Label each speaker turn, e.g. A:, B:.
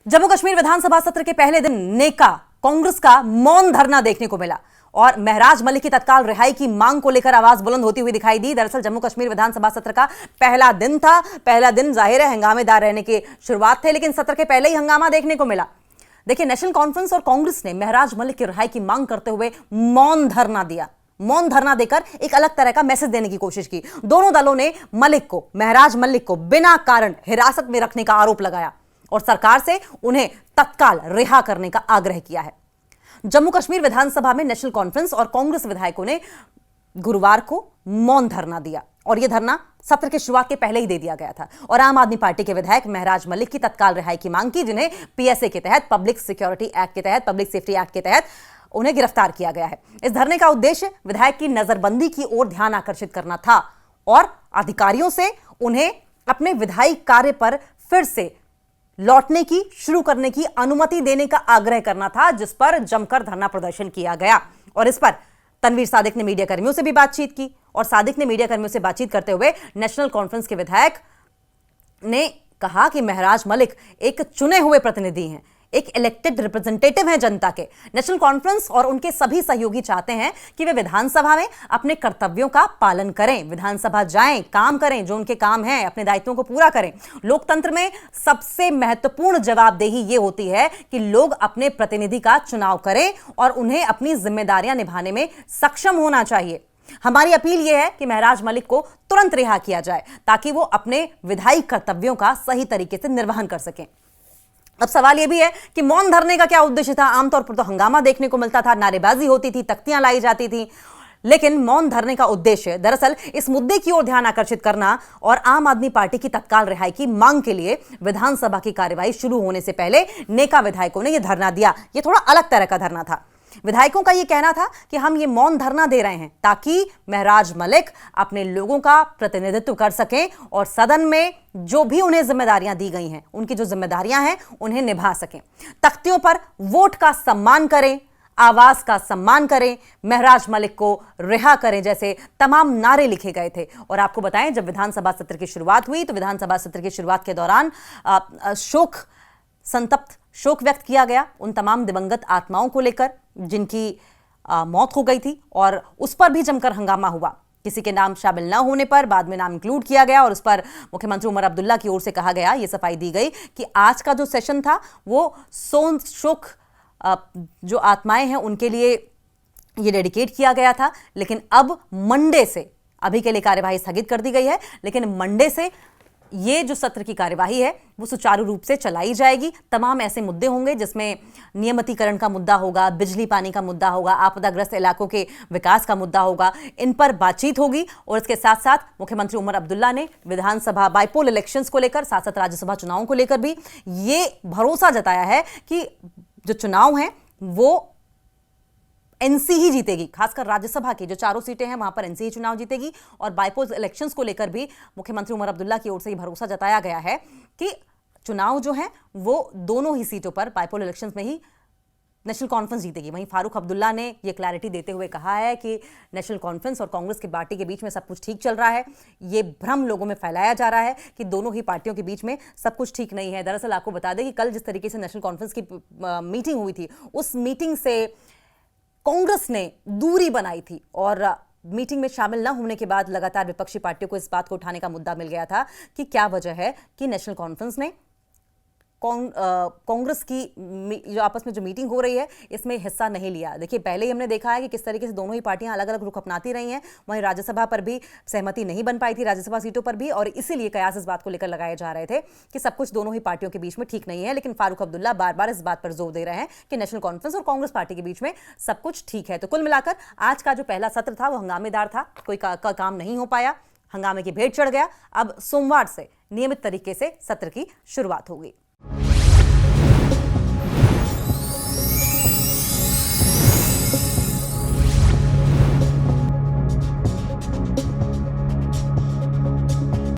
A: जम्मू कश्मीर विधानसभा सत्र के पहले दिन नेका कांग्रेस का मौन धरना देखने को मिला और महराज मलिक की तत्काल रिहाई की मांग को लेकर आवाज बुलंद होती हुई दिखाई दी। दरअसल जम्मू कश्मीर विधानसभा सत्र का पहला दिन था। पहला दिन जाहिर है हंगामेदार रहने की शुरुआत थे, लेकिन सत्र के पहले ही हंगामा देखने को मिला। देखिए, नेशनल कॉन्फ्रेंस और कांग्रेस ने महराज मलिक की रिहाई की मांग करते हुए मौन धरना दिया। मौन धरना देकर एक अलग तरह का मैसेज देने की कोशिश की। दोनों दलों ने महराज मलिक को बिना कारण हिरासत में रखने का आरोप लगाया और सरकार से उन्हें तत्काल रिहा करने का आग्रह किया है। जम्मू कश्मीर विधानसभा में नेशनल कॉन्फ्रेंस और कांग्रेस विधायकों ने गुरुवार को मौन धरना दिया और यह धरना सत्र की शुरुआत के पहले ही दे दिया गया था और आम आदमी पार्टी के विधायक महराज मलिक की तत्काल रिहाई की मांग की, जिन्हें पीएसए के तहत, पब्लिक सिक्योरिटी एक्ट के तहत, पब्लिक सेफ्टी एक्ट के तहत उन्हें गिरफ्तार किया गया है। इस धरने का उद्देश्य विधायक की नजरबंदी की ओर ध्यान आकर्षित करना था और अधिकारियों से उन्हें अपने विधायी कार्य पर फिर से लौटने की, शुरू करने की अनुमति देने का आग्रह करना था, जिस पर जमकर धरना प्रदर्शन किया गया। और इस पर तनवीर सादिक ने मीडिया कर्मियों से भी बातचीत की और सादिक ने मीडिया कर्मियों से बातचीत करते हुए नेशनल कॉन्फ्रेंस के विधायक ने कहा कि महराज मलिक एक चुने हुए प्रतिनिधि हैं, एक इलेक्टेड रिप्रेजेंटेटिव हैं जनता के। नेशनल कॉन्फ्रेंस और उनके सभी सहयोगी चाहते हैं कि वे विधानसभा में अपने कर्तव्यों का पालन करें, विधानसभा जाएं, काम करें, जो उनके काम हैं, अपने दायित्वों को पूरा करें। लोकतंत्र में सबसे महत्वपूर्ण जवाबदेही ये होती है कि लोग अपने प्रतिनिधि का चुनाव करें और उन्हें अपनी जिम्मेदारियां निभाने में सक्षम होना चाहिए। हमारी अपील यह है कि महराज मलिक को तुरंत रिहा किया जाए ताकि वो अपने विधायी कर्तव्यों का सही तरीके से निर्वहन कर सकें। अब सवाल यह भी है कि मौन धरने का क्या उद्देश्य था। आमतौर पर तो हंगामा देखने को मिलता था, नारेबाजी होती थी, तख्तियां लाई जाती थी, लेकिन मौन धरने का उद्देश्य दरअसल इस मुद्दे की ओर ध्यान आकर्षित करना और आम आदमी पार्टी की तत्काल रिहाई की मांग के लिए विधानसभा की कार्यवाही शुरू होने से पहले नेका विधायकों ने यह धरना दिया। यह थोड़ा अलग तरह का धरना था। विधायकों का यह कहना था कि हम ये मौन धरना दे रहे हैं ताकि महराज मलिक अपने लोगों का प्रतिनिधित्व कर सकें और सदन में जो भी उन्हें जिम्मेदारियां दी गई हैं, उनकी जो जिम्मेदारियां हैं, उन्हें निभा सकें। तख्तियों पर वोट का सम्मान करें, आवाज का सम्मान करें, महराज मलिक को रिहा करें जैसे तमाम नारे लिखे गए थे। और आपको बताएं, जब विधानसभा सत्र की शुरुआत हुई तो विधानसभा सत्र की शुरुआत के दौरान संतप्त शोक व्यक्त किया गया उन तमाम दिवंगत आत्माओं को लेकर जिनकी मौत हो गई थी और उस पर भी जमकर हंगामा हुआ। किसी के नाम शामिल न होने पर बाद में नाम इंक्लूड किया गया और उस पर मुख्यमंत्री उमर अब्दुल्ला की ओर से कहा गया, ये सफाई दी गई कि आज का जो सेशन था वो शोक जो आत्माएं हैं उनके लिए ये डेडिकेट किया गया था। लेकिन अब मंडे से, अभी के लिए कार्यवाही स्थगित कर दी गई है, लेकिन मंडे से ये जो सत्र की कार्यवाही है वो सुचारू रूप से चलाई जाएगी। तमाम ऐसे मुद्दे होंगे जिसमें नियमितीकरण का मुद्दा होगा, बिजली पानी का मुद्दा होगा, आपदाग्रस्त इलाकों के विकास का मुद्दा होगा, इन पर बातचीत होगी। और इसके साथ साथ मुख्यमंत्री उमर अब्दुल्ला ने विधानसभा बाइपोल इलेक्शंस को लेकर, साथ साथ राज्यसभा चुनावों को लेकर भी ये भरोसा जताया है कि जो चुनाव हैं वो एनसी ही जीतेगी। खासकर राज्यसभा की जो 4 सीटें हैं वहां पर एनसी ही चुनाव जीतेगी। और बाइपोल इलेक्शंस को लेकर भी मुख्यमंत्री उमर अब्दुल्ला की ओर से भरोसा जताया गया है कि चुनाव जो है वो दोनों ही सीटों पर बाइपोल इलेक्शंस में ही नेशनल कॉन्फ्रेंस जीतेगी। वहीं फारूक अब्दुल्ला ने यह क्लैरिटी देते हुए कहा है कि नेशनल कॉन्फ्रेंस और कांग्रेस की पार्टी के बीच में सब कुछ ठीक चल रहा है। ये भ्रम लोगों में फैलाया जा रहा है कि दोनों ही पार्टियों के बीच में सब कुछ ठीक नहीं है। दरअसल आपको बता दें कि कल जिस तरीके से नेशनल कॉन्फ्रेंस की मीटिंग हुई थी, उस मीटिंग से कांग्रेस ने दूरी बनाई थी और मीटिंग में शामिल न होने के बाद लगातार विपक्षी पार्टियों को इस बात को उठाने का मुद्दा मिल गया था कि क्या वजह है कि नेशनल कॉन्फ्रेंस ने कांग्रेस की जो आपस में जो मीटिंग हो रही है इसमें हिस्सा नहीं लिया। देखिए, पहले ही हमने देखा है कि किस तरीके से दोनों ही पार्टियां अलग अलग रुख अपनाती रही हैं। वहीं राज्यसभा पर भी सहमति नहीं बन पाई थी, राज्यसभा सीटों पर भी, और इसीलिए कयास इस बात को लेकर लगाए जा रहे थे कि सब कुछ दोनों ही पार्टियों के बीच में ठीक नहीं है। लेकिन फारूक अब्दुल्ला बार बार इस बात पर जोर दे रहे हैं कि नेशनल कॉन्फ्रेंस और कांग्रेस पार्टी के बीच में सब कुछ ठीक है। तो कुल मिलाकर आज का जो पहला सत्र था वो हंगामेदार था, कोई काम नहीं हो पाया, हंगामे की भेंट चढ़ गया। अब सोमवार से नियमित तरीके से सत्र की शुरुआत होगी।